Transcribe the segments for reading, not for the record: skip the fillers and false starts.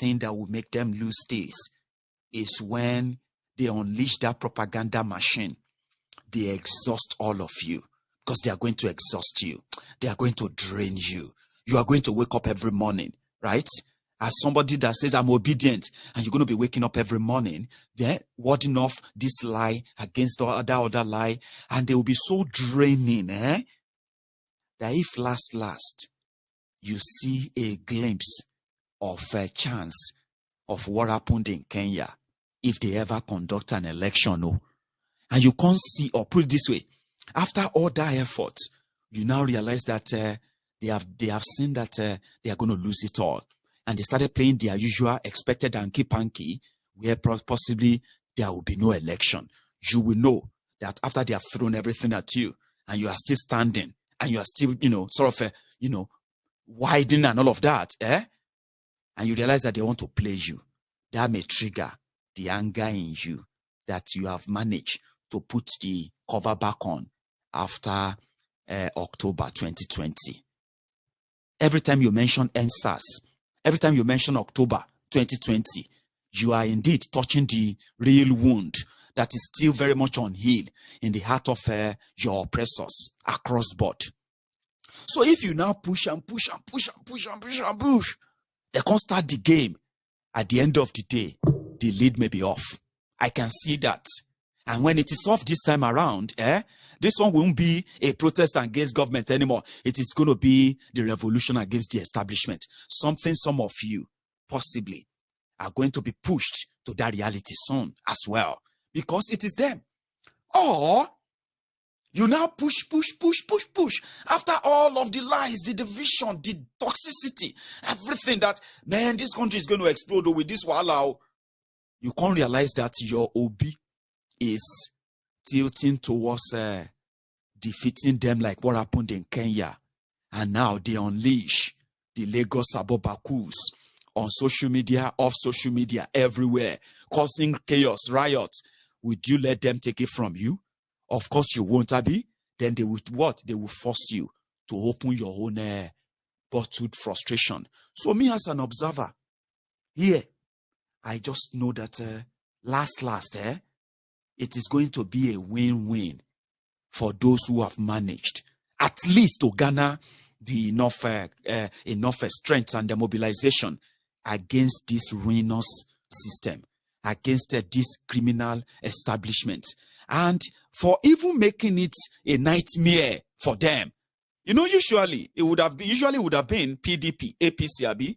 thing that will make them lose this is when they unleash that propaganda machine. They exhaust all of you because they are going to exhaust you. They are going to drain you. You are going to wake up every morning, right? As somebody that says, I'm obedient, and you're going to be waking up every morning, they're warding off this lie against the other lie, and they will be so draining, that if last, you see a glimpse of a chance of what happened in Kenya, if they ever conduct an election, and you can't see, or put it this way, after all that effort, you now realize that they have seen that they are going to lose it all. And they started playing their usual expected hanky-panky, where possibly there will be no election. You will know that after they have thrown everything at you, and you are still standing, and you are still, sort of, widening and all of that, and you realize that they want to play you. That may trigger the anger in you that you have managed to put the cover back on after October 2020. Every time you mention NSAS, every time you mention October 2020, you are indeed touching the real wound that is still very much unhealed in the heart of your oppressors across board. So if you now push, they can't start the game. At the end of the day, the lead may be off. I can see that. And when it is off this time around, this one won't be a protest against government anymore. It is going to be the revolution against the establishment. Something some of you possibly are going to be pushed to that reality soon as well, because it is them. Or you now push. After all of the lies, the division, the toxicity, everything that, man, this country is going to explode with this wallow. You can't realize that your OB is tilting towards defeating them like what happened in Kenya. And now they unleash the Lagos Abobakus on social media, off social media, everywhere, causing chaos, riots. Would you let them take it from you? Of course you won't, Abby. Then they would what? They will force you to open your own bottled frustration. So me as an observer, here, I just know that last, it is going to be a win-win for those who have managed at least to garner the enough strength and the mobilization against this ruinous system, against this criminal establishment, and for even making it a nightmare for them. Usually it would have been PDP, APC,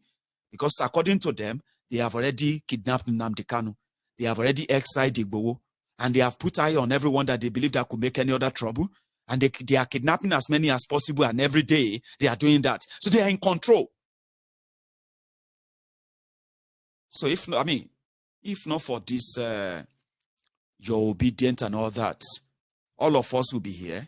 because according to them, they have already kidnapped Nnamdi Kanu. They have already exiled Igboho. And they have put eye on everyone that they believe that could make any other trouble. And they are kidnapping as many as possible. And every day they are doing that. So they are in control. So if not for this, you're obedient and all that, all of us will be here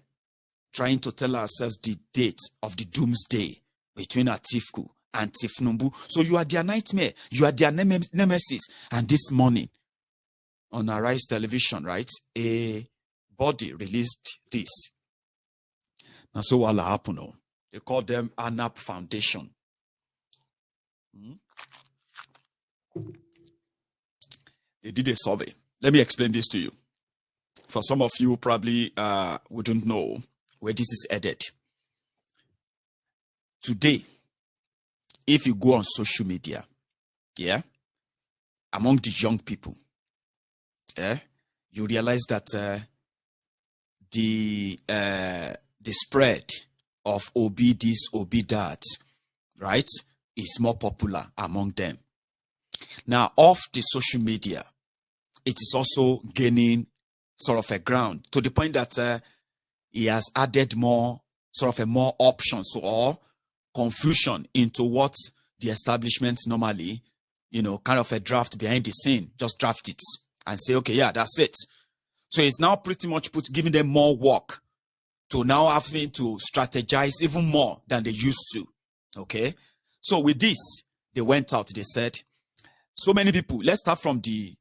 trying to tell ourselves the date of the doomsday between Atiku and Tinubu. So you are their nightmare. You are their nemesis. And this morning, on Arise Television, right, a body released this. Now, so what happened? They call them ANAP Foundation. They did a survey. Let me explain this to you. For some of you probably wouldn't know where this is headed. Today, if you go on social media, among the young people, you realize that the spread of OB this, OB that, right, is more popular among them. Now, off the social media, it is also gaining sort of a ground to the point that he has added more options or confusion into what the establishment normally, kind of a draft behind the scene, just draft it and say, okay, yeah, that's it. So it's now pretty much giving them more work to now having to strategize even more than they used to. Okay. So with this, they went out, they said, so many people, let's start from the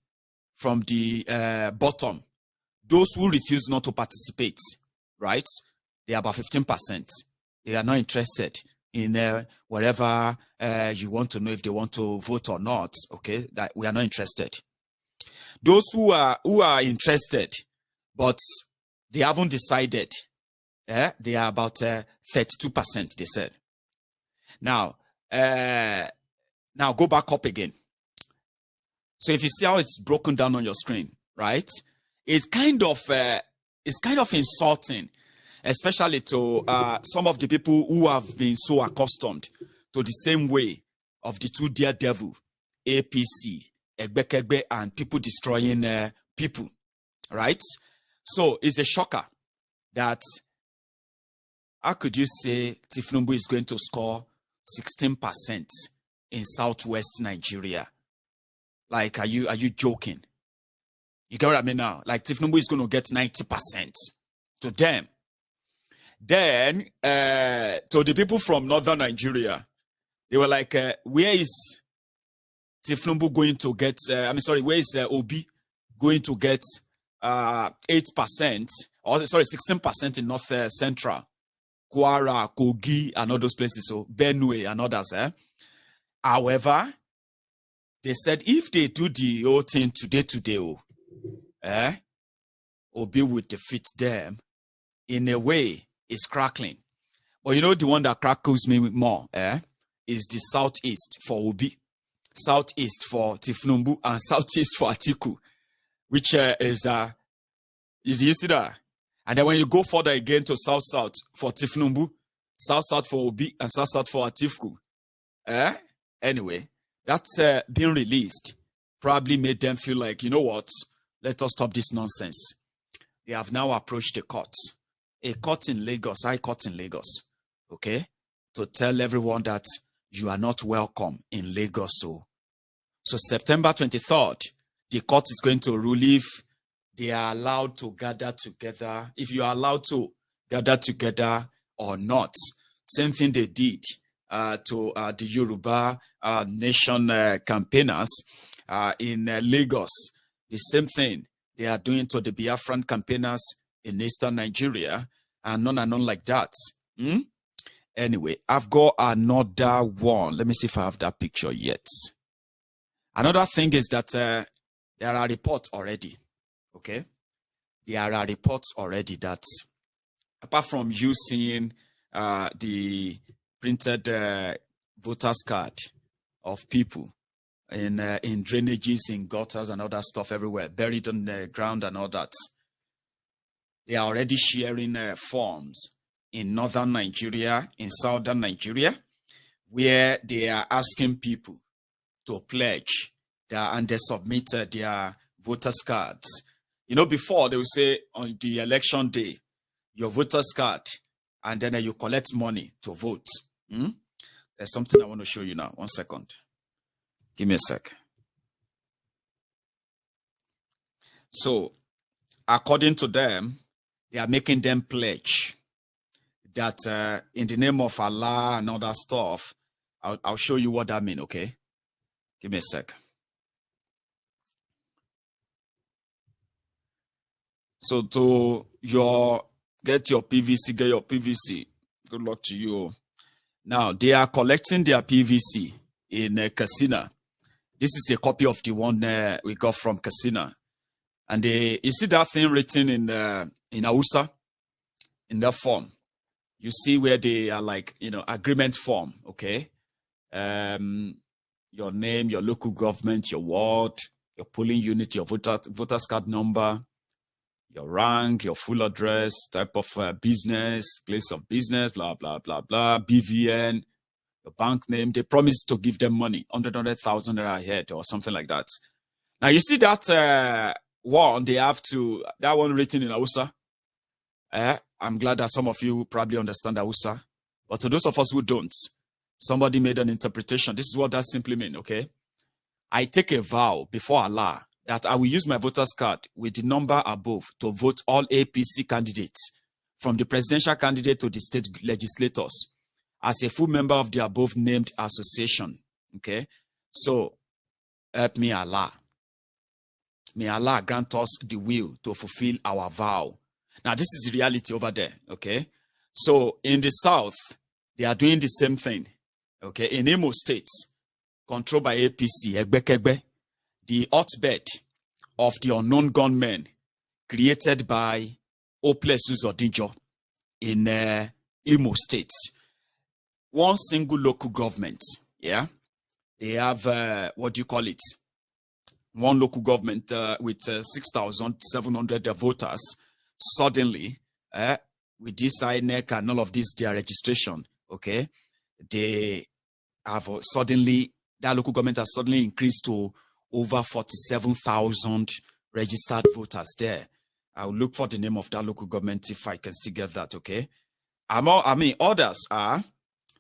bottom. Those who refuse not to participate, right? They are about 15%. They are not interested in wherever you want to know if they want to vote or not. Okay, that we are not interested. Those who are interested, but they haven't decided, they are about 32%. They said. Now go back up again. So if you see how it's broken down on your screen, right? It's kind of insulting, especially to some of the people who have been so accustomed to the same way of the two daredevil, APC, Egbekegbe, and people destroying people, right? So it's a shocker that how could you say Tinubu is going to score 16% in southwest Nigeria? Like, are you joking? You get what I mean now? Like, Tinubu is going to get 90% to them. Then, to the people from northern Nigeria, they were like, where is Tinubu going to get, where is Obi going to get 8%, or 16% in North Central, Kwara, Kogi, and all those places, so Benue and others. However, they said if they do the whole thing today, Obi will defeat them. In a way, it's crackling. But you know the one that crackles me more, is the southeast for Obi, southeast for Tinubu, and southeast for Atiku, which is you see that? And then when you go further again to south-south for Tinubu, south-south for Obi, and south-south for Atiku. Anyway, that's being released probably made them feel like, you know what, let us stop this nonsense. They have now approached a court in Lagos, High Court in Lagos, okay, to tell everyone that you are not welcome in Lagos. So September 23rd, the court is going to rule if they are allowed to gather together, if you are allowed to gather together or not. Same thing they did to the Yoruba nation campaigners in Lagos. The same thing they are doing to the Biafran campaigners in eastern Nigeria, and none like that. Anyway, I've got another one. Let me see if I have that picture yet. Another thing is that there are reports already. Okay, there are reports already that apart from you seeing the printed voters card of people in drainages, in gutters, and all that stuff everywhere, buried on the ground and all that, they are already sharing forms in northern Nigeria, in southern Nigeria, where they are asking people to pledge and they submit their voters cards. You know, before they would say on the election day, your voters card, and then you collect money to vote. There's something I want to show you now. 1 second. Give me a sec. So, according to them, they are making them pledge that in the name of Allah and all that stuff. I'll show you what that means, okay? Give me a sec. So to get your PVC. Good luck to you. Now, they are collecting their PVC in Katsina. This is the copy of the one we got from Katsina. And you see that thing written in Hausa, in that form. You see where they are like, agreement form, okay? Your name, your local government, your ward, your polling unit, your voters card number, your rank, your full address, type of business, place of business, blah, blah, blah, blah, BVN, your bank name. They promise to give them money, 100,000 ahead or something like that. Now, you see that one, they have to, that one written in Hausa. I'm glad that some of you probably understand Hausa. But to those of us who don't, somebody made an interpretation. This is what that simply means, okay? I take a vow before Allah that I will use my voter's card with the number above to vote all APC candidates, from the presidential candidate to the state legislators, as a full member of the above named association. Okay? So, help me Allah. May Allah grant us the will to fulfill our vow. Now, this is the reality over there. Okay? So, in the south, They are doing the same thing. Okay, in Imo State, controlled by APC, Egbekegbe, the hotbed of the unknown gunmen created by Oplesus Odinjo in Imo State. One single local government, yeah, they have, what do you call it? One local government with 6,700 voters. Suddenly, with this INEC and all of this, their registration, okay, they have suddenly, that local government has suddenly increased to over 47,000 registered voters there. I'll look for the name of that local government if I can still get that, okay? I mean, others are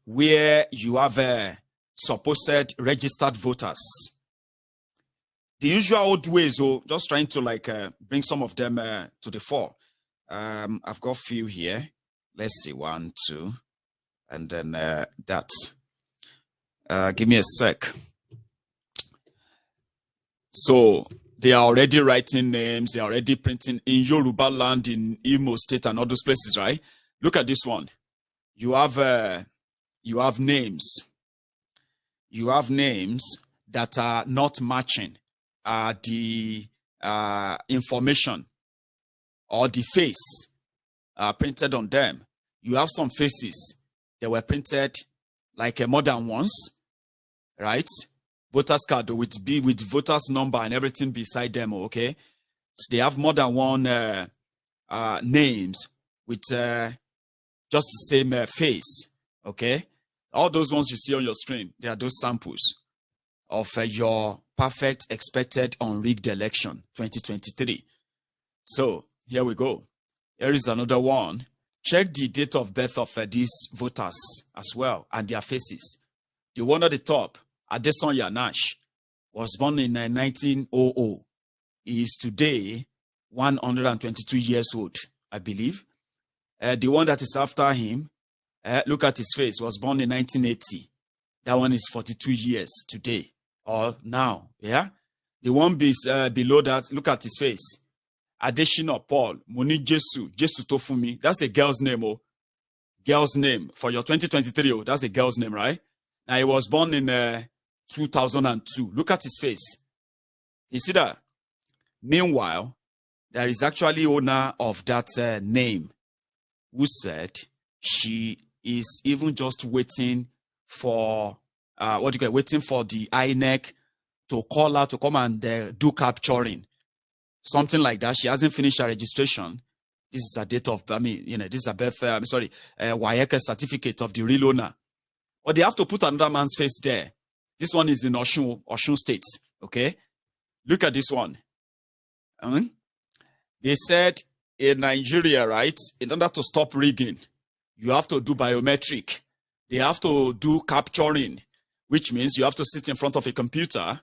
where you have supposed registered voters. The usual old ways, just trying to like bring some of them to the fore. I've got a few here. Let's see, 1, 2, and then that. Give me a sec. So they are already writing names. They are already printing in Yoruba land, in Imo State and all those places, right? Look at this one. You have names. You have names that are not matching the information or the face printed on them. You have some faces that were printed like more than once, right? Voters card with voters number and everything beside them, okay? So they have more than one names with just the same face, okay? All those ones you see on your screen, they are those samples of your perfect expected unrigged election 2023. So here we go. Here is another one. Check the date of birth of these voters as well and their faces. The one at the top, Adesanya Nash, was born in 1900. He is today 122 years old, I believe. The one that is after him, look at his face, was born in 1980. That one is 42 years today or now, yeah? The one below that, look at his face. Adeshina Paul, Moni Jesu Tofumi. That's a girl's name, Girl's name for your 2023, that's a girl's name, right? Now, he was born in 2002. Look at his face. You see that? Meanwhile, there is actually owner of that name who said she is even just waiting for, waiting for the INEC to call her to come and do capturing. Something like that. She hasn't finished her registration. This is a date of, this is a birth, WAEC certificate of the real owner. But they have to put another man's face there. This one is in Osun State, okay? Look at this one. They said in Nigeria, right, in order to stop rigging, you have to do biometric. They have to do capturing, which means you have to sit in front of a computer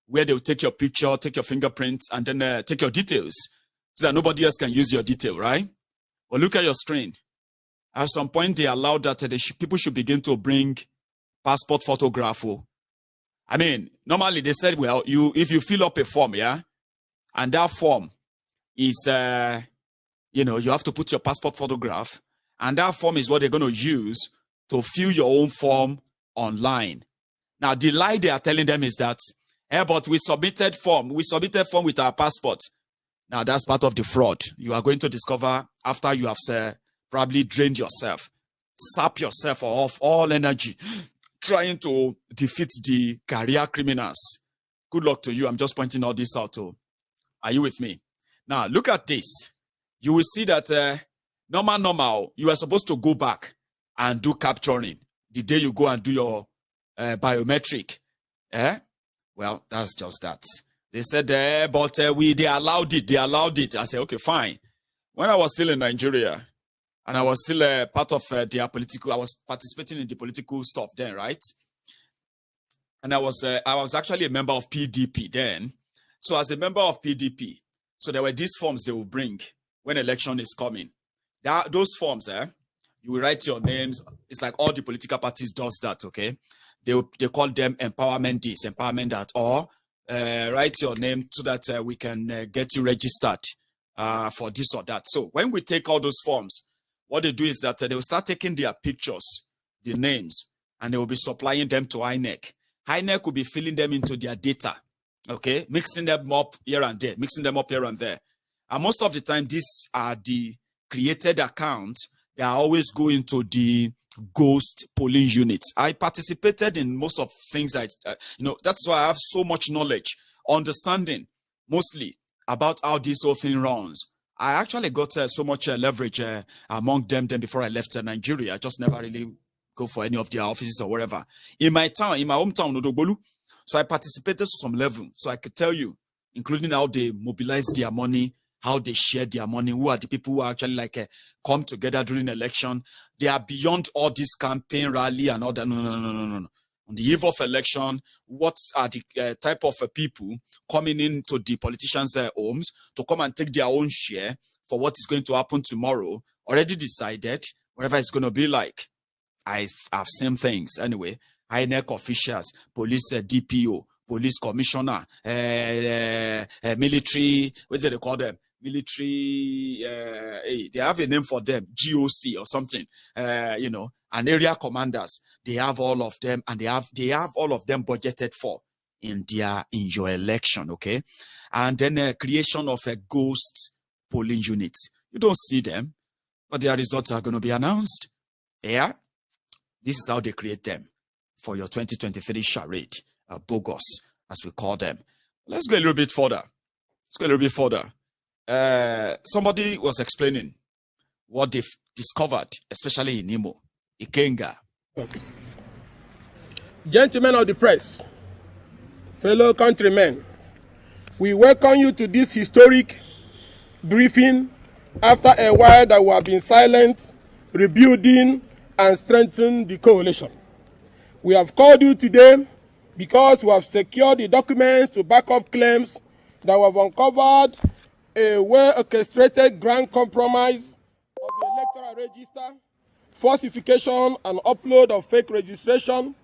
where they'll take your picture, take your fingerprints, and then take your details so that nobody else can use your detail, right? Well, look at your screen. At some point, they allowed that people should begin to bring passport photograph. I mean, normally they said, well, if you fill up a form, yeah, and that form is, you have to put your passport photograph, and that form is what they're going to use to fill your own form online. Now, the lie they are telling them is that, but we submitted form with our passport. Now, that's part of the fraud. You are going to discover after you have probably drained yourself, sap yourself of all energy, trying to defeat the career criminals. Good luck to you. I'm just pointing all this out. Are you with me? Now, look at this. You will see that normal, you are supposed to go back and do capturing the day you go and do your biometric. Well, that's just that. They said, but they allowed it. They allowed it. I said, okay, fine. When I was still in Nigeria, and I was still part of their political, I was participating in the political stuff then, right? And I was actually a member of PDP then. So as a member of PDP, so there were these forms they will bring when election is coming. Those forms, you will write your names. It's like all the political parties does that, okay? They call them empowerment this, empowerment that, or write your name so that we can get you registered for this or that. So when we take all those forms, what they do is that they will start taking their pictures the names, and they will be supplying them to INEC. INEC will be filling them into their data, okay, mixing them up here and there, And most of the time, these are the created accounts. They are always going to the ghost polling units. I participated in most of things. That's why I have so much knowledge, understanding mostly about how this whole thing runs. I actually got so much leverage among them before I left Nigeria. I just never really go for any of their offices or whatever. In my hometown, Odogbolu. So I participated to some level. So I could tell you, including how they mobilize their money, how they share their money, who are the people who actually come together during election. They are beyond all this campaign rally and all that. No. On the eve of election, what are the type of people coming into the politicians' homes to come and take their own share for what is going to happen tomorrow? Already decided, whatever it's going to be like. I've seen things anyway. INEC officials, police DPO, police commissioner, military, what do they call them? Military, they have a name for them, GOC or something, and area commanders. They have all of them, and they have all of them budgeted for in your election, okay? And then creation of a ghost polling unit. You don't see them, but their results are going to be announced. Yeah, this is how they create them for your 2023 charade, bogus, as we call them. Let's go a little bit further. Somebody was explaining what they've discovered, especially in Imo, Ikenga. Okay. Gentlemen of the press, fellow countrymen, we welcome you to this historic briefing after a while that we have been silent, rebuilding and strengthening the coalition. We have called you today because we have secured the documents to back up claims that we have uncovered a well-orchestrated grand compromise of the electoral register, falsification and upload of fake registration,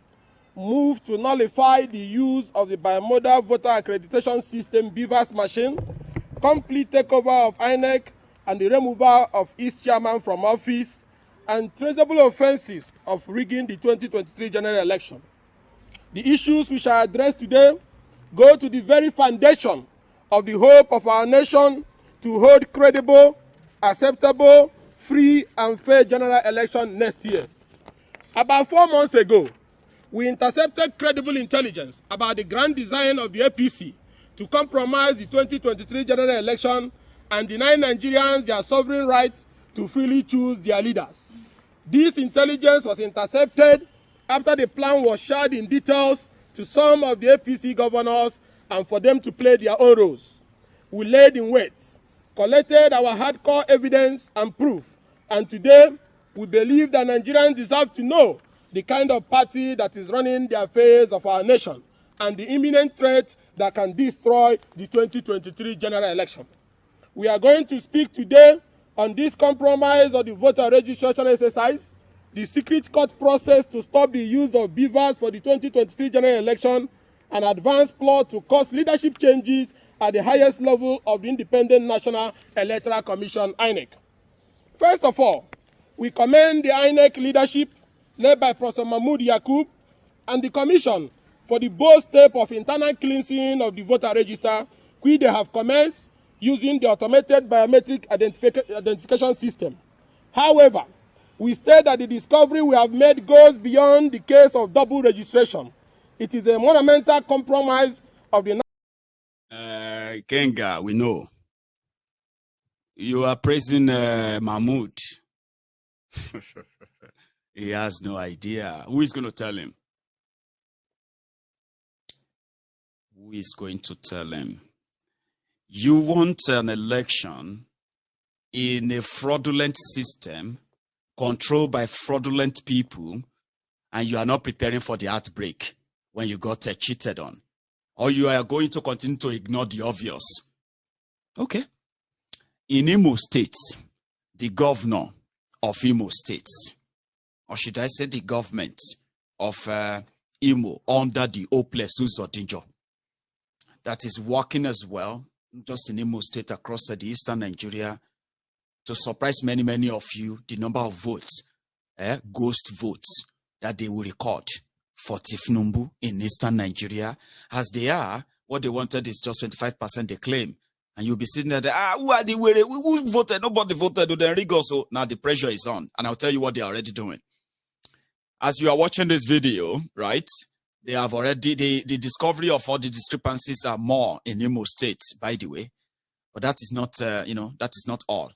move to nullify the use of the bimodal voter accreditation system BVAS machine, complete takeover of INEC and the removal of its chairman from office, and traceable offenses of rigging the 2023 general election. The issues we shall address today go to the very foundation of the hope of our nation to hold credible, acceptable, free and fair general election next year. About 4 months ago, we intercepted credible intelligence about the grand design of the APC to compromise the 2023 general election and deny Nigerians their sovereign rights to freely choose their leaders. This intelligence was intercepted after the plan was shared in details to some of the APC governors and for them to play their own roles. We laid in wait, collected our hardcore evidence and proof, and today we believe that Nigerians deserve to know the kind of party that is running the affairs of our nation and the imminent threat that can destroy the 2023 general election. We are going to speak today on this compromise of the voter registration exercise, the secret court process to stop the use of BVAS for the 2023 general election, an advanced plot to cause leadership changes at the highest level of the Independent National Electoral Commission, INEC. First of all, we commend the INEC leadership led by Professor Mahmoud Yakub and the Commission for the bold step of internal cleansing of the voter register, which they have commenced using the automated biometric identification system. However, we state that the discovery we have made goes beyond the case of double registration. It is a monumental compromise of the... Kenga, we know. You are praising Mahmoud. He has no idea. Who is going to tell him? Who is going to tell him? You want an election in a fraudulent system controlled by fraudulent people, and you are not preparing for the outbreak when you got cheated on. Or you are going to continue to ignore the obvious. Okay. In Imo State, the governor of Imo State, or should I say the government of Imo under the hopeless Uzodinjo, that is working as well, just in Imo State, across the eastern Nigeria, to surprise many of you, the number of votes, ghost votes, that they will record for Tinubu in eastern Nigeria. As they are, what they wanted is just 25% they claim. And you'll be sitting there, who are they? Who voted? Nobody voted. Then rig also. Now the pressure is on. And I'll tell you what they're already doing. As you are watching this video, right, they have already, the discovery of all the discrepancies are more in Imo State, by the way. But that is not, that is not all.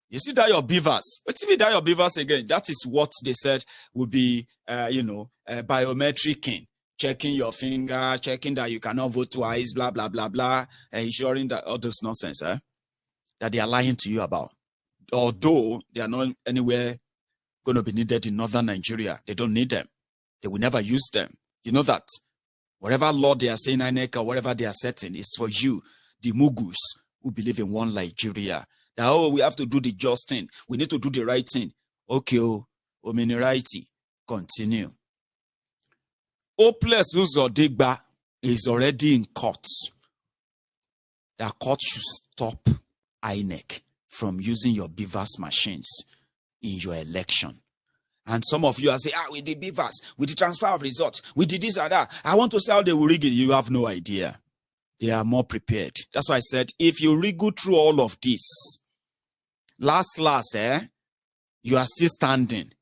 You see that your beavers, but if you die your beavers again, that is what they said would be, biometric, checking your finger, checking that you cannot vote twice, blah, blah, blah, blah, ensuring that all those nonsense, that they are lying to you about. Although they are not anywhere going to be needed in northern Nigeria. They don't need them. They will never use them. You know that. Whatever law they are saying, INEC, or whatever they are setting, is for you, the Mugus, who believe in one Nigeria. That, we have to do the just thing. We need to do the right thing. Okay, Omini-righty. Continue. Hopeless Uzodigba is already in court. The court should stop INEC from using your beavers machines in your election. And some of you are saying, with the beavers, with the transfer of results, we did this and that. I want to say how they will rig it. You have no idea. They are more prepared. That's why I said, if you wriggle through all of this, last, you are still standing.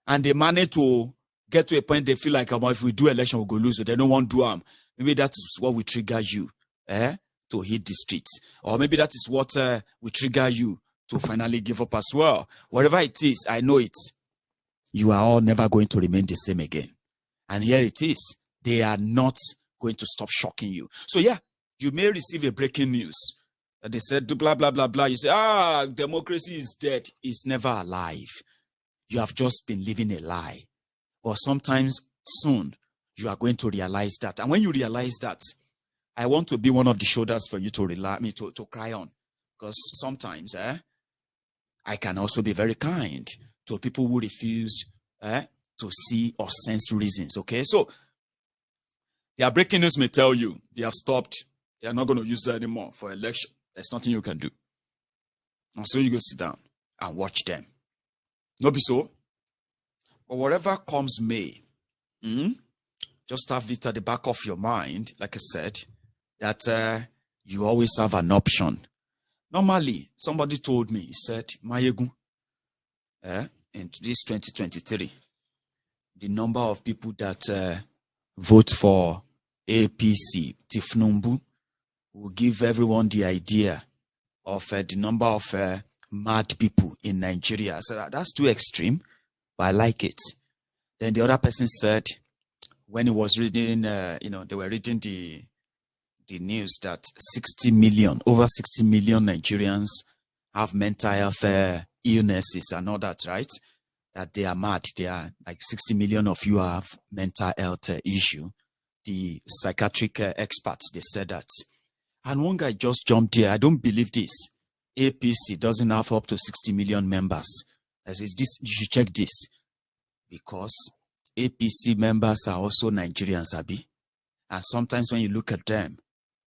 And they manage to get to a point they feel like, if we do election, we'll go lose. So they don't want to do them. Maybe that is what will trigger you to hit the streets. Or maybe that is what will trigger you to finally give up as well. Whatever it is, I know it. You are all never going to remain the same again. And here it is. They are not going to stop shocking you. So yeah, you may receive a breaking news. They said blah, blah, blah, blah. You say, democracy is dead. It's never alive. You have just been living a lie. But sometimes soon, you are going to realize that. And when you realize that, I want to be one of the shoulders for you to cry on. Because sometimes I can also be very kind to people who refuse to see or sense reasons. Okay, so their breaking news may tell you they have stopped. They are not going to use that anymore for election. There's nothing you can do. And so you go sit down and watch them. No be so. But whatever comes may, just have it at the back of your mind, like I said, that you always have an option. Normally, somebody told me, he said, Mayegun, in this 2023, the number of people that vote for APC, Tinubu, will give everyone the idea of the number of mad people in Nigeria. So that's too extreme, but I like it. Then the other person said, when he was reading, they were reading the news that over 60 million Nigerians have mental health illnesses and all that, right? That they are mad. They are like 60 million of you have mental health issue. The psychiatric experts, they said that. And one guy just jumped here. I don't believe this. APC doesn't have up to 60 million members. I says, you should check this. Because APC members are also Nigerians, Abi. And sometimes when you look at them,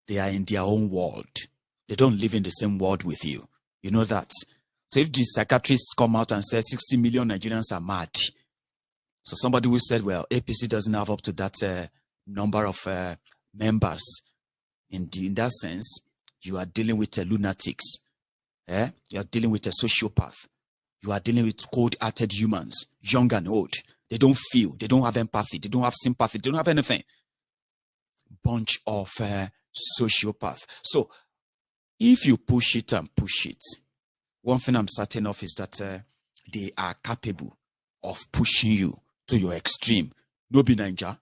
they are in their own world. They don't live in the same world with you. You know that. So if the psychiatrists come out and say 60 million Nigerians are mad. So somebody will say, well, APC doesn't have up to that number of members. In that sense, you are dealing with lunatics. You are dealing with a sociopath. You are dealing with cold-hearted humans, young and old. They don't feel. They don't have empathy. They don't have sympathy. They don't have anything. Bunch of sociopath. So, if you push it and push it, one thing I'm certain of is that they are capable of pushing you to your extreme. No be Ninja.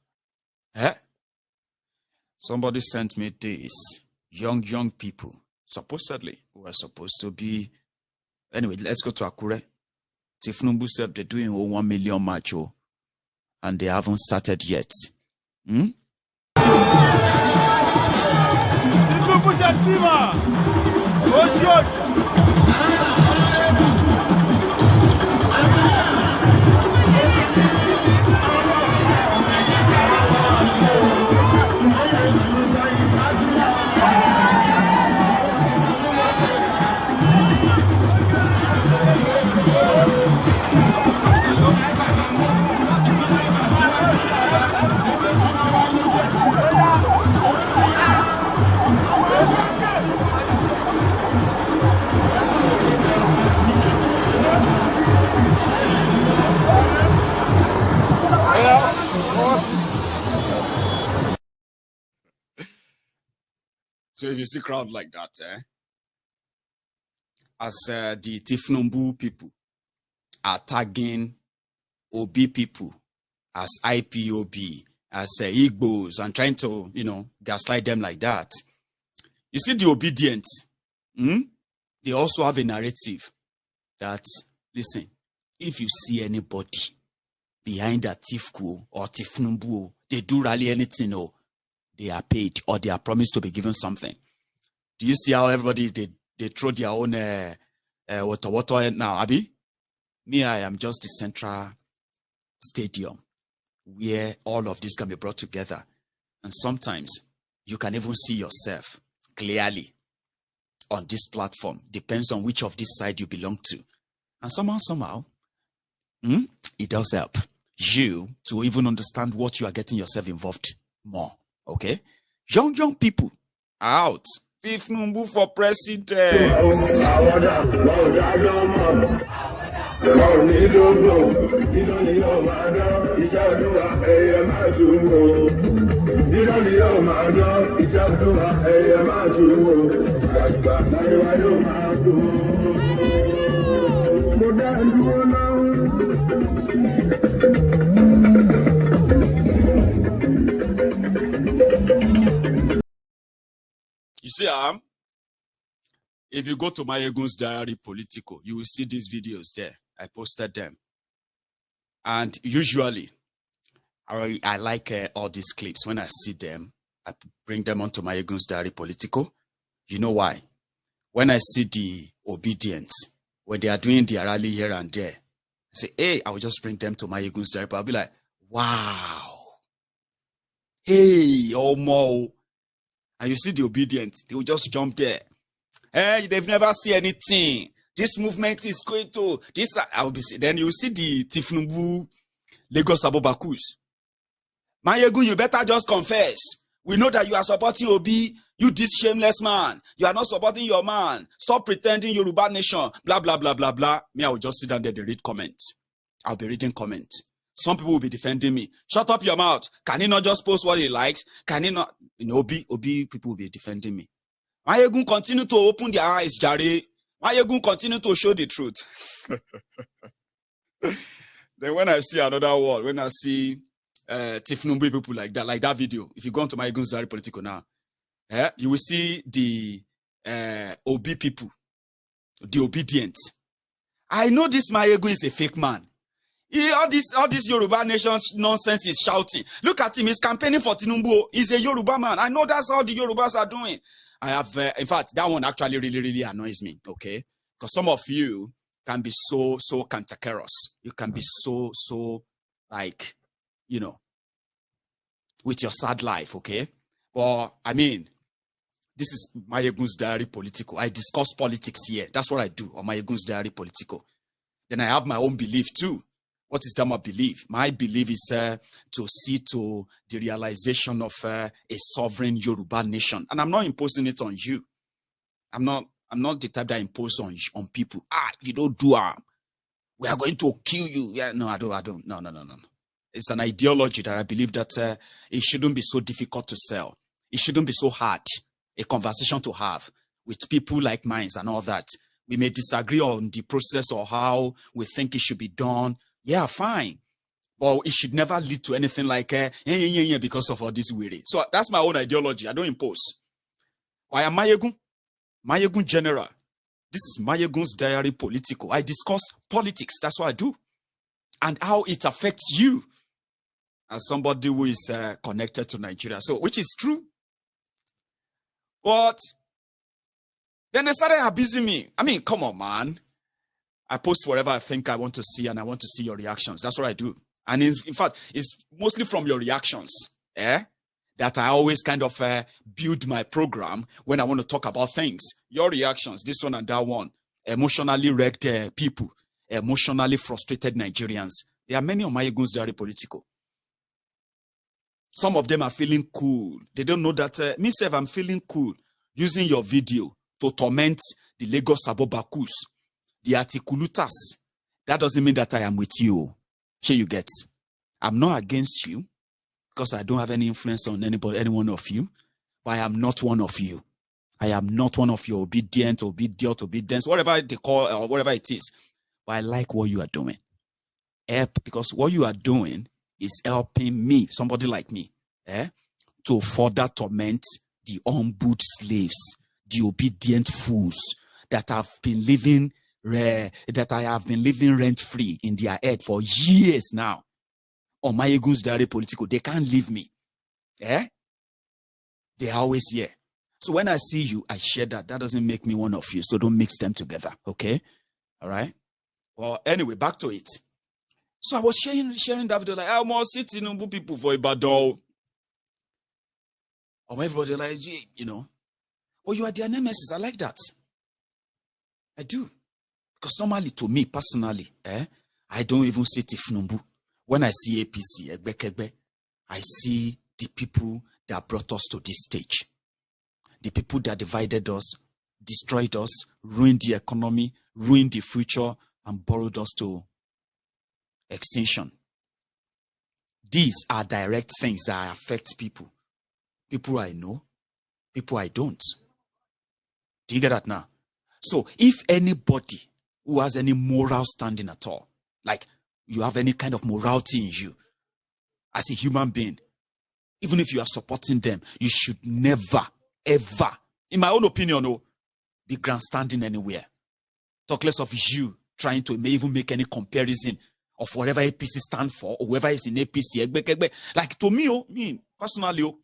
Somebody sent me this. Young people, supposedly, who are supposed to be... Anyway, let's go to Akure. Tinubu said they're doing 1 million march, and they haven't started yet. So if you see crowd like that, as the Tinubu people are tagging OB people as IPOB, as Igbos, and trying to, gaslight them like that. You see the obedient, they also have a narrative that, listen, if you see anybody behind a Tifku or Tifnumbu, they do rally anything, or they are paid, or they are promised to be given something. Do you see how everybody, they throw their own water now, Abi? Me, I am just the central stadium where all of this can be brought together. And sometimes you can even see yourself clearly on this platform. Depends on which of this side you belong to. And somehow, it does help you to even understand what you are getting yourself involved more. Okay? Young people are out. Tinubu for president. You see, if you go to Mayegun's Diary Politico, you will see these videos there. I posted them. And usually, I like all these clips. When I see them, I bring them onto Mayegun's Diary Politico. You know why? When I see the obedient, when they are doing their rally here and there, I say, hey, I will just bring them to Mayegun's Diary. I'll be like, wow. Hey, Omo. And you see the obedient, they will just jump there. Hey, they've never seen anything. This movement is going to this. I will be. Then you see the Tinubu Lagos Abobakus. Mayegun, you better just confess. We know that you are supporting Obi. You this shameless man. You are not supporting your man. Stop pretending Yoruba nation. Blah blah blah blah blah. Me, I will just sit down there. They read comments. I'll be reading comments. Some people will be defending me. Shut up your mouth. Can he not just post what he likes? Can he not? Obi people will be defending me. Mayegun continue to open their eyes, Jare. Mayegun continue to show the truth. Then when I see another wall, when I see Tinubu people like that video, if you go onto Mayegun's Diary Political now, you will see the OB people, the obedient. I know this Mayegun is a fake man. All this Yoruba nation nonsense is shouting. Look at him, he's campaigning for Tinubu. He's a Yoruba man. I know that's how the Yorubas are doing. I have, in fact, that one actually really annoys me, okay? Because some of you can be so cantankerous. You can be so like, with your sad life, okay? But, I mean, this is Mayegun's Diary Political. I discuss politics here. That's what I do on Mayegun's Diary Political. Then I have my own belief too. What is that my belief? My belief is to see to the realization of a sovereign Yoruba nation. And I'm not imposing it on you. I'm not the type that impose on people. You don't do we are going to kill you. Yeah, no, I don't. No. It's an ideology that I believe that it shouldn't be so difficult to sell. It shouldn't be so hard, a conversation to have with people like mine and all that. We may disagree on the process or how we think it should be done. Yeah, fine. But it should never lead to anything like because of all this weary. So that's my own ideology. I don't impose. I am Mayegun General. This is Mayegun's Diary Political. I discuss politics. That's what I do. And how it affects you as somebody who is connected to Nigeria. So, which is true. But then they started abusing me. I mean, come on, man. I post whatever I think I want to see, and I want to see your reactions. That's what I do. And in fact, it's mostly from your reactions that I always kind of build my program when I want to talk about things. Your reactions, this one and that one. Emotionally wrecked people, emotionally frustrated Nigerians. There are many on Mayegun's Diary Political. Some of them are feeling cool. They don't know that myself, I'm feeling cool using your video to torment the Lagos Abobakus, the Articulutas. That doesn't mean that I am with you. Here you get. I'm not against you because I don't have any influence on any one of you, but I am not one of you. I am not one of your obedience, whatever they call or whatever it is. But I like what you are doing. Help, because what you are doing is helping me, somebody like me, to further torment the humbled slaves, the obedient fools that have been living, that I have been living rent-free in their head for years now. On my ego's diary political, they can't leave me. They are always here. So when I see you, I share that. That doesn't make me one of you. So don't mix them together. Okay? All right? Well, anyway, back to it. So I was sharing that video, like, I must see Tinubu people for Ibadan. Or everybody like, you know, oh, you are their nemesis. I like that. I do. Because normally, to me, personally, I don't even see Tinubu. When I see APC, I see the people that brought us to this stage. The people that divided us, destroyed us, ruined the economy, ruined the future, and borrowed us to extinction. These are direct things that affect people. People I know, people I don't. Do you get that now? So if anybody who has any moral standing at all, like you have any kind of morality in you as a human being, even if you are supporting them, you should never, ever, in my own opinion, be grandstanding anywhere. Talk less of you trying to even make any comparison of whatever APC stand for or whoever is in APC. Like to me personally,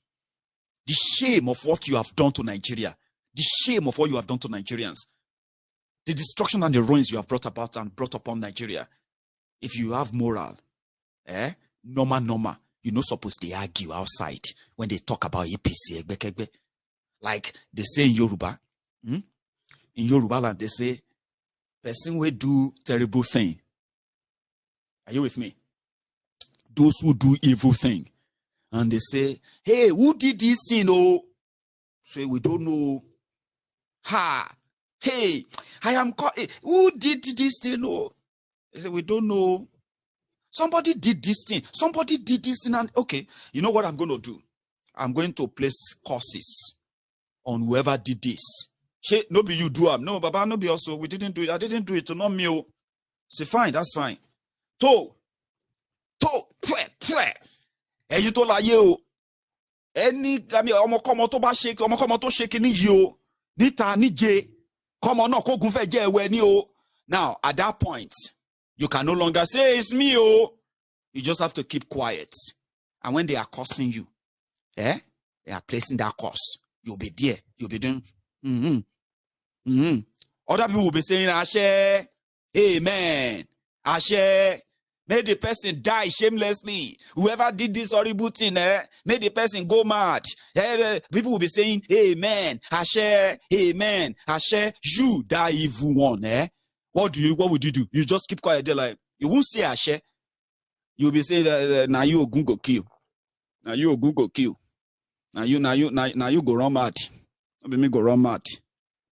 the shame of what you have done to Nigeria, the shame of what you have done to Nigerians, the destruction and the ruins you have brought about and brought upon Nigeria. If you have moral, normal, you're not supposed to argue outside when they talk about APC. Like they say in Yoruba, in Yoruba land, they say, person will do terrible thing. Are you with me? Those who do evil thing. And they say, hey, who did this thing? Oh, say, we don't know. Ha! Hey, I am caught. Who did this thing? Oh, they say, we don't know. Somebody did this thing. Somebody did this thing. And okay, you know what I'm going to do? I'm going to place curses on whoever did this. Say, no be you do am. No, Baba, no be also. We didn't do it. I didn't do it. To not me. Say, fine, that's fine. Èyí tó láyé o. Ẹni gami ọmọkọ́mọ tó bá ṣe ọmọkọ́mọ tó ṣe kíní yìí o. Níta níje. Kọ́mọ náà kógun fẹ́ jẹ́ ẹ̀wẹ̀ ni o. Now, at that point, you can no longer say it's me o. You just have to keep quiet. And when they are cursing you, they are placing that curse. You'll be there. You'll be doing Other people will be saying, Ashe, amen, Ashe. May the person die shamelessly. Whoever did this horrible thing, may the person go mad. People will be saying, amen, Ashe, amen, Ashe. You, that evil one, what would you do? You just keep quiet there, like, you won't say Ashe. You'll be saying, now you go kill. Now you go kill. Now you go run mad. Let me go run mad.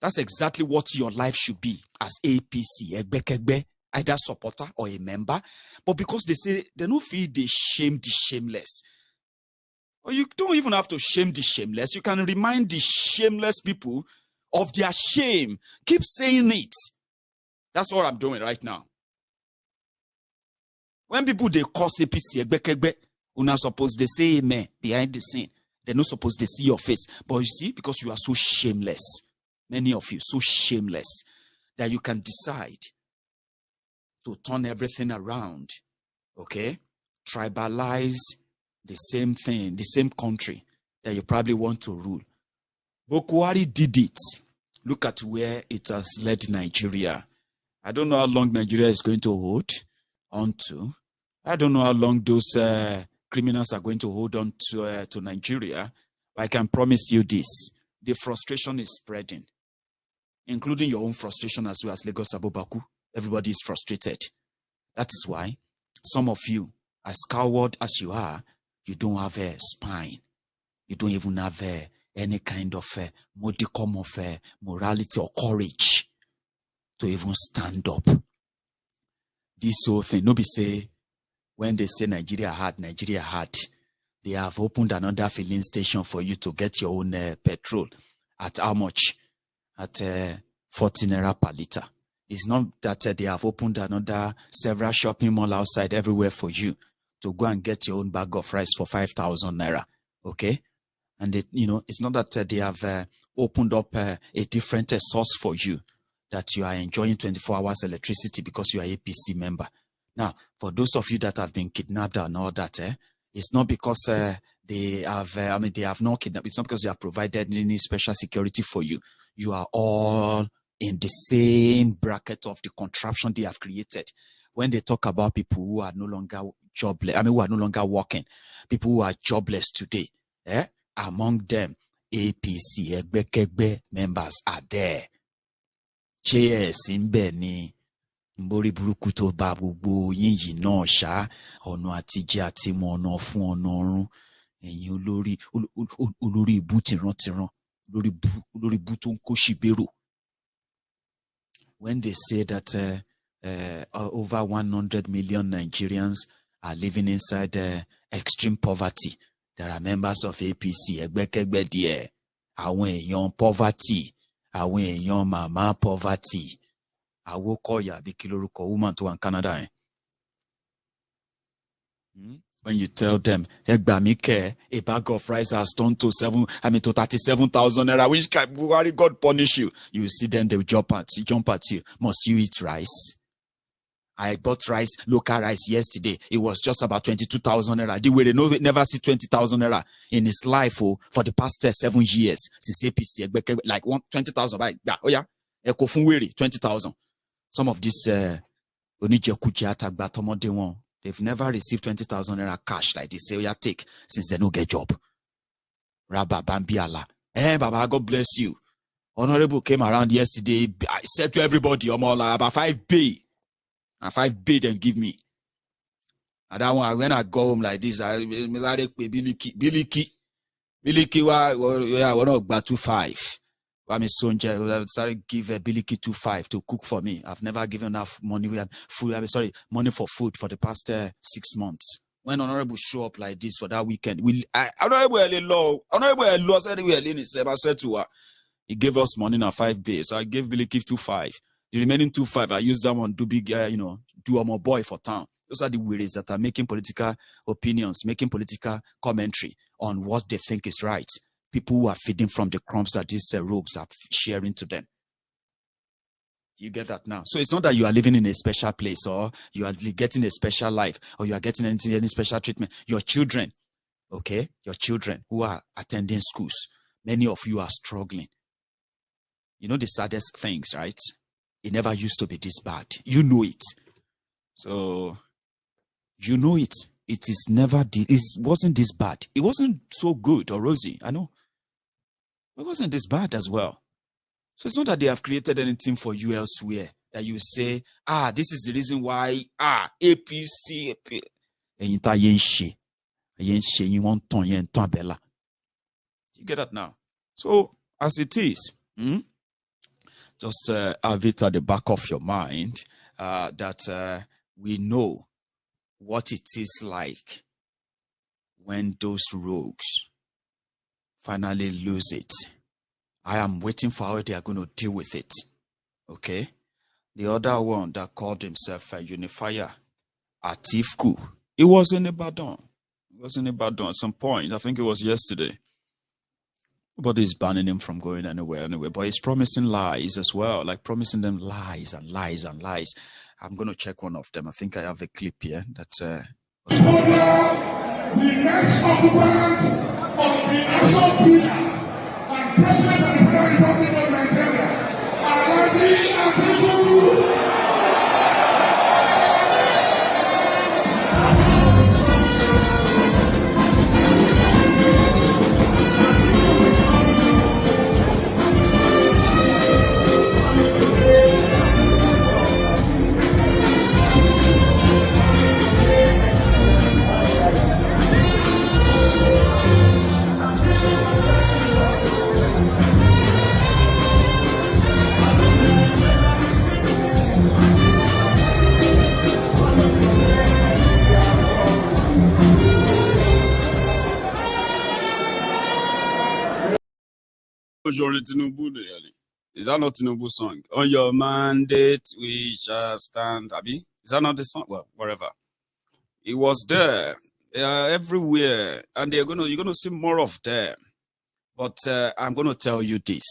That's exactly what your life should be as APC, either supporter or a member. But because they say they don't feel they shame the shameless. Or you don't even have to shame the shameless. You can remind the shameless people of their shame. Keep saying it. That's what I'm doing right now. When people they curse APC, you're not supposed to say amen behind the scene. They're not supposed to see your face. But you see, because you are so shameless, many of you so shameless, that you can decide to turn everything around, okay? Tribalize the same thing, the same country that you probably want to rule. Buhari did it. Look at where it has led Nigeria. I don't know how long Nigeria is going to hold on to. I don't know how long those criminals are going to hold on to Nigeria. But I can promise you this. The frustration is spreading, including your own frustration as well as Lagos Abubaku. Everybody is frustrated. That is why some of you, as coward as you are, you don't have a spine. You don't even have any kind of modicum of morality or courage to even stand up. This whole thing, nobody say, when they say Nigeria hard, they have opened another filling station for you to get your own petrol. At how much? At 40 naira per liter. It's not that they have opened another several shopping mall outside everywhere for you to go and get your own bag of rice for 5,000 naira. Okay? And it's not that they have opened up a different source for you, that you are enjoying 24 hours electricity because you are a APC member. Now, for those of you that have been kidnapped and all that, it's not because they have not kidnapped. It's not because they have provided any special security for you. You are all in the same bracket of the contraption they have created. When they talk about people who are no longer jobless, who are no longer working, people who are jobless today, among them, APC, Egbekegbe members are there. Cheers, Imbeni, Mbori Buruku to Babu, Yinji no Sha, Ono Atije Atimo, Ono Fun, Ono, and you Uluri Butiran, Uluri Butun Koshiberu. When they say that over 100 million Nigerians are living inside extreme poverty, there are members of APC, Egbekegbe die, Awen young poverty, Awen young mama poverty, Awokoya Bikiloruko woman to one Canada. When you tell them, a bag of rice has turned to 37,000 naira, which can God punish you. You see them, they jump at you. Must you eat rice? I bought rice, local rice yesterday. It was just about 22,000 naira. They never see 20,000 naira in his life for the past 7 years since APC. Like 20,000. Oh yeah, 20,000. Some of this they've never received 20,000 naira cash like this. Say, oh yeah, take since they no get job. Rabba Bambiala. Baba, God bless you. Honorable came around yesterday. I said to everybody, about 5B. And 5B then give me. And that one, when I go home like this, I Biliki, we're not about 2.5. I started give Biliki 2.5 to cook for me. I've never given enough money. Money for food for the past 6 months. When Honorable show up like this for that weekend, Honorable said I said to her, he gave us money now 5B. So I gave Biliki 2.5. The remaining 2.5, I use that one to big, do a more boy for town. Those are the weirdos that are making political opinions, making political commentary on what they think is right. People who are feeding from the crumbs that these rogues are sharing to them. You get that now? So it's not that you are living in a special place or you are getting a special life or you are getting any special treatment. Your children, okay? Your children who are attending schools, many of you are struggling. You know the saddest things, right? It never used to be this bad. You know it. So, you know it. It wasn't this bad. It wasn't so good or rosy. I know. It wasn't this bad as well. So it's not that they have created anything for you elsewhere that you say, this is the reason why, APC. You get that now? So, as it is, just have it at the back of your mind that we know what it is like when those rogues finally lose it. I am waiting for how they are going to deal with it. Okay? The other one that called himself a unifier, Atifku, it was in Ibadan. It was in Ibadan at some point. I think it was yesterday. Nobody is banning him from going anywhere anyway, but he's promising lies as well, like promising them lies and lies and lies. I'm going to check one of them. I think I have a clip here that's the next occupant of the national pillar and president of the Federal Republic of Nigeria, Tinubu. Tinubu, is that not Tinubu song? On your mandate, we shall stand. Abi, is that not the song? Well, wherever. It was there. They are everywhere, and you're gonna see more of them. But I'm gonna tell you this.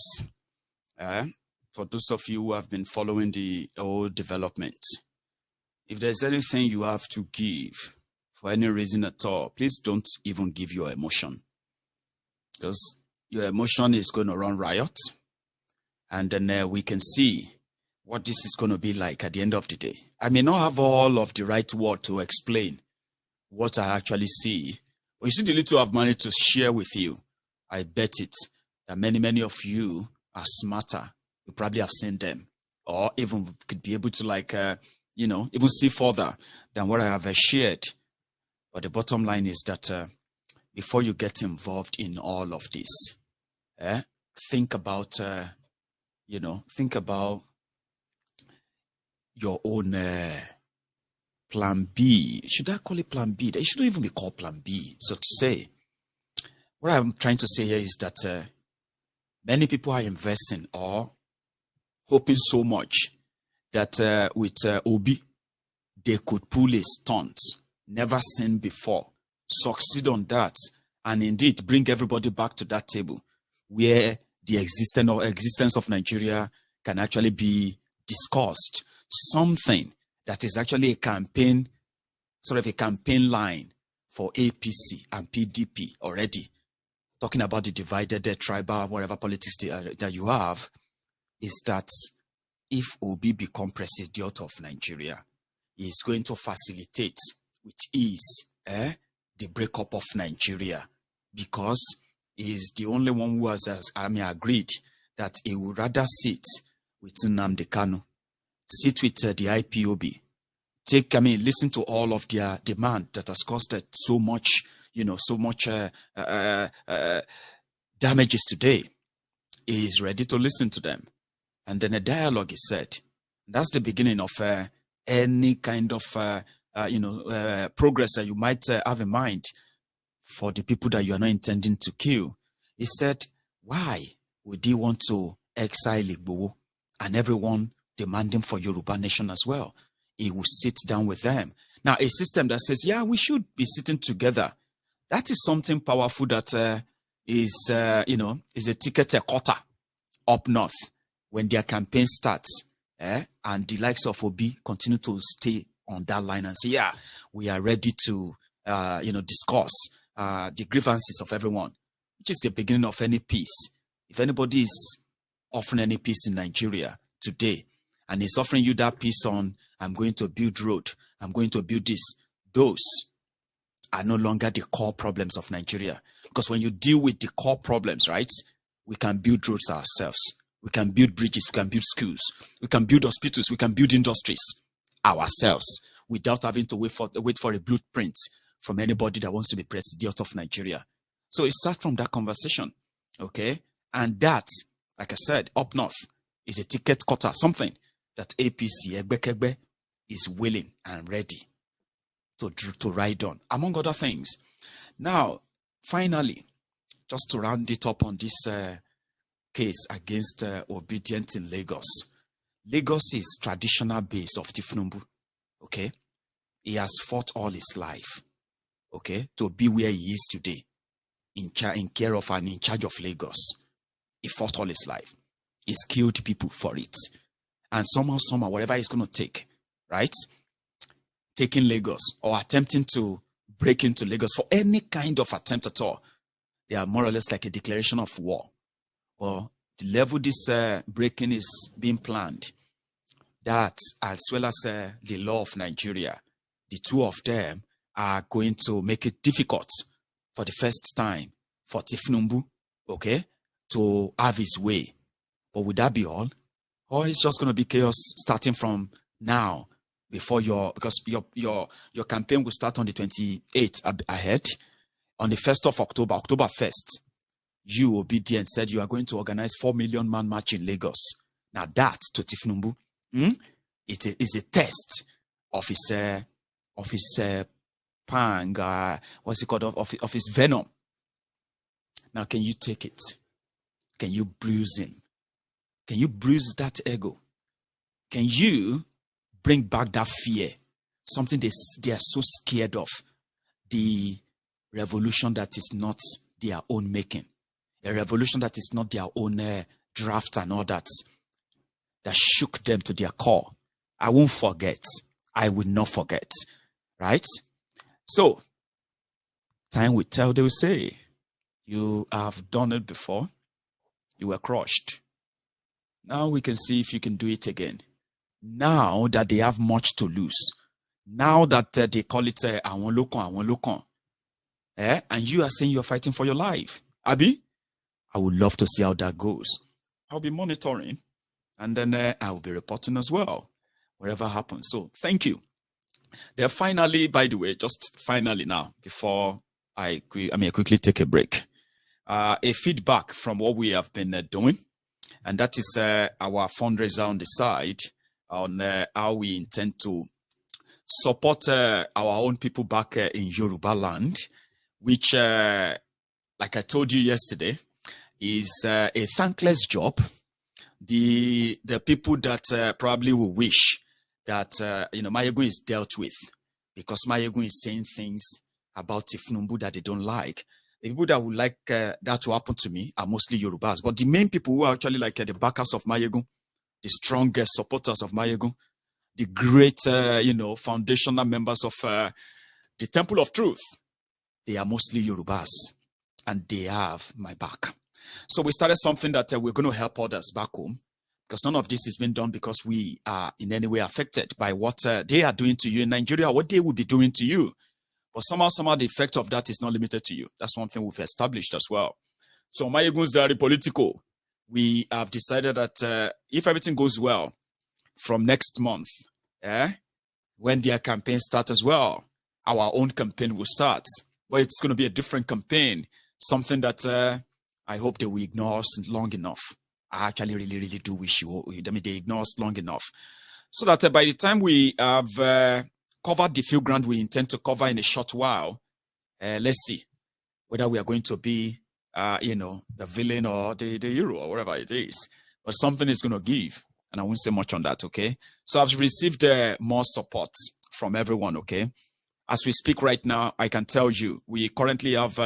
For those of you who have been following the whole development, if there's anything you have to give for any reason at all, please don't even give your emotion, because your emotion is going to run riot, and then we can see what this is going to be like at the end of the day. I may not have all of the right word to explain what I actually see, but you see the little I've managed to share with you. I bet it that many of you are smarter. You probably have seen them, or even could be able to even see further than what I have shared. But the bottom line is that before you get involved in all of this, think about your own plan B. Should I call it plan B? It shouldn't even be called plan B, so to say. What I'm trying to say here is that many people are investing or hoping so much that with Obi, they could pull a stunt never seen before, succeed on that, and indeed bring everybody back to that table where the existence of Nigeria can actually be discussed. Something that is actually a campaign line for APC and PDP already. Talking about the divided tribal, whatever politics that you have, is that if Obi become president of Nigeria, he is going to facilitate with ease the breakup of Nigeria, because he is the only one who has agreed that he would rather sit with Nnamdi Kanu, sit with the IPOB, listen to all of their demand that has caused so much damages today. He is ready to listen to them. And then a dialogue is said. That's the beginning of any kind of progress that you might have in mind for the people that you are not intending to kill. He said, why would he want to exile Igbo and everyone demanding for Yoruba nation as well? He will sit down with them. Now, a system that says, yeah, we should be sitting together. That is something powerful that is a ticket a quarter up north when their campaign starts, and the likes of Obi continue to stay on that line and say, yeah, we are ready to, discuss the grievances of everyone, which is the beginning of any peace. If anybody is offering any peace in Nigeria today, and is offering you that peace on, I'm going to build road, I'm going to build this, those are no longer the core problems of Nigeria. Because when you deal with the core problems, right, we can build roads ourselves. We can build bridges, we can build schools, we can build hospitals, we can build industries ourselves without having to wait for a blueprint from anybody that wants to be president of Nigeria. So it starts from that conversation, okay? And that, like I said, up north is a ticket cutter, something that APC, Egbekegbe, is willing and ready to ride on, among other things. Now, finally, just to round it up on this case against Obedient in Lagos. Lagos is traditional base of Tinubu, okay? He has fought all his life, okay, to be where he is today, in care of and in charge of Lagos. He fought all his life. He's killed people for it. And somehow, whatever he's going to take, right? Taking Lagos or attempting to break into Lagos, for any kind of attempt at all, they are more or less like a declaration of war. Or the level this breaking is being planned, that as well as the law of Nigeria, the two of them are going to make it difficult for the first time for Tinubu, okay, to have his way. But would that be all? Or it's just going to be chaos starting from now, because your campaign will start on the 28th ahead. On the 1st of October, October 1st, you, Obedient, said you are going to organize 4 million man march in Lagos. Now that, to Tinubu, is a test of his pang, what's it called, of his venom. Now, can you take it? Can you bruise him? Can you bruise that ego? Can you bring back that fear? Something they are so scared of. The revolution that is not their own making. A revolution that is not their own draft and all that. That shook them to their core. I won't forget. I will not forget. Right? So, time will tell, they will say, you have done it before. You were crushed. Now we can see if you can do it again. Now that they have much to lose. Now that they call it awon and you are saying you're fighting for your life. Abi, I would love to see how that goes. I'll be monitoring. And then I will be reporting as well. Whatever happens. So, thank you. Then finally, by the way, just finally now, before I quickly take a break. A feedback from what we have been doing. And that is our fundraiser on the side on how we intend to support our own people back in Yoruba land, which, like I told you yesterday, is a thankless job. The people that probably will wish that, Mayegun is dealt with, because Mayegun is saying things about Tinubu that they don't like. The people that would like that to happen to me are mostly Yorubas. But the main people who are actually like the backers of Mayegun, the strongest supporters of Mayegun, the great, foundational members of the Temple of Truth, they are mostly Yorubas. And they have my back. So we started something that we're going to help others back home. Because none of this is being done because we are in any way affected by what they are doing to you in Nigeria, what they will be doing to you. But somehow the effect of that is not limited to you. That's one thing we've established as well. So Mayegun's Diary Political, we have decided that if everything goes well from next month, when their campaign starts as well, our own campaign will start. But it's going to be a different campaign, something that I hope they will ignore us long enough. I actually really, really do wish they ignore us long enough. So that by the time we have covered the few ground we intend to cover in a short while, let's see whether we are going to be, the villain or the hero or whatever it is. But something is going to give. And I won't say much on that, okay? So I've received more support from everyone, okay? As we speak right now, I can tell you, we currently have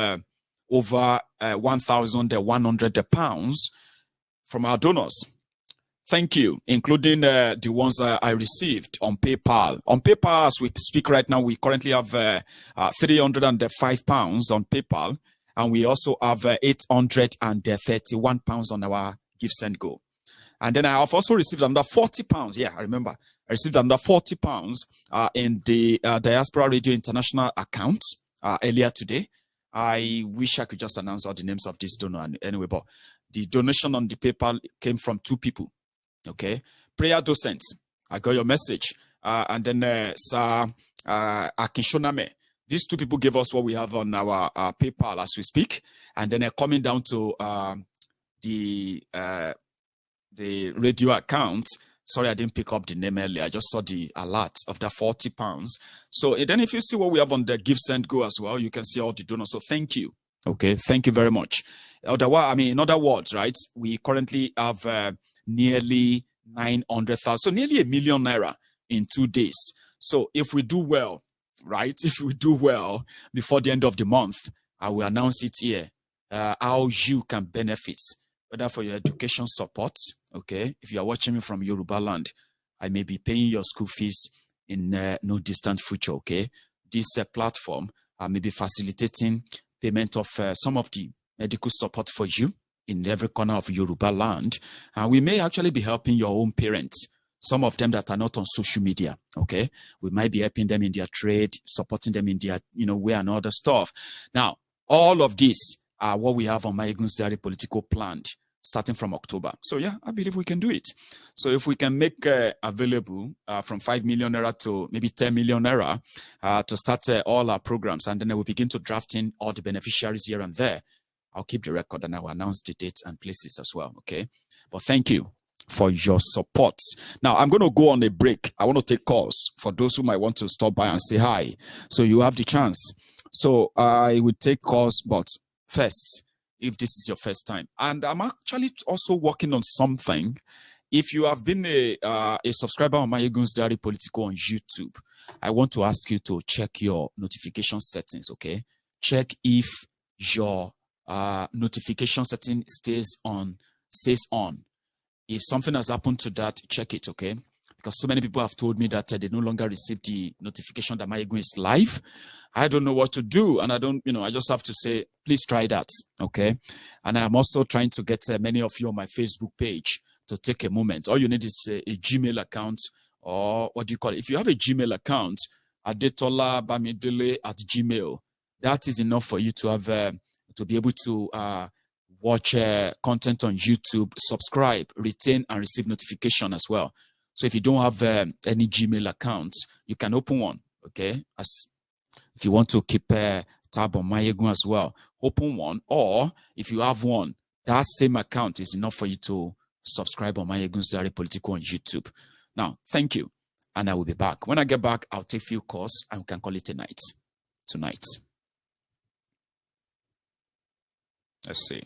over 1,100 pounds from our donors. Thank you, including the ones I received on PayPal. On PayPal, as we speak right now, we currently have 305 pounds on PayPal, and we also have 831 pounds on our Give Send Go. And then I have also received another 40 pounds. Yeah, I remember. I received another 40 pounds in the Diaspora Radio International account earlier today. I wish I could just announce all the names of this donor anyway, but the donation on the PayPal came from two people. Okay. Prayer Docent, I got your message. And then Sir Akinshoname. These two people gave us what we have on our PayPal as we speak. And then coming down to the radio account. Sorry, I didn't pick up the name earlier. I just saw the alert of the 40 pounds. So then if you see what we have on the Give Send Go as well, you can see all the donors. So thank you. Okay. Thank you very much. In other words, right, we currently have nearly 900,000, so nearly £1 million in 2 days. So if we do well, right, if we do well before the end of the month, I will announce it here, how you can benefit, whether for your education support, okay, if you are watching me from Yoruba land, I may be paying your school fees in no distant future, okay. This platform may be facilitating payment of some of the medical support for you in every corner of Yoruba land. And we may actually be helping your own parents, some of them that are not on social media, okay? We might be helping them in their trade, supporting them in their, way and other stuff. Now, all of this are what we have on Mayegun's Diary Political planned, starting from October. So, yeah, I believe we can do it. So if we can make available from 5 million naira to maybe 10 million naira to start all our programs, and then we'll begin to draft in all the beneficiaries here and there, I'll keep the record and I'll announce the dates and places as well, okay? But thank you for your support. Now, I'm going to go on a break. I want to take calls for those who might want to stop by and say hi. So you have the chance. So I will take calls, but first, if this is your first time. And I'm actually also working on something. If you have been a subscriber on Mayegun's Diary Political on YouTube, I want to ask you to check your notification settings, okay? Check if your notification setting stays on. If something has happened to that, check it, okay? Because so many people have told me that they no longer receive the notification that Mayegun is live. I don't know what to do. And I don't, I just have to say, please try that, okay? And I'm also trying to get many of you on my Facebook page to take a moment. All you need is a Gmail account, or what do you call it? If you have a Gmail account, adetolabamidele@gmail, that is enough for you to have, to be able to watch content on YouTube, subscribe, retain, and receive notification as well. So if you don't have any Gmail account, you can open one, okay? If you want to keep tab on Mayegun as well, open one. Or if you have one, that same account is enough for you to subscribe on Mayegun's Diary Political on YouTube. Now, thank you. And I will be back. When I get back, I'll take a few calls and we can call it a night. Tonight. Let's see.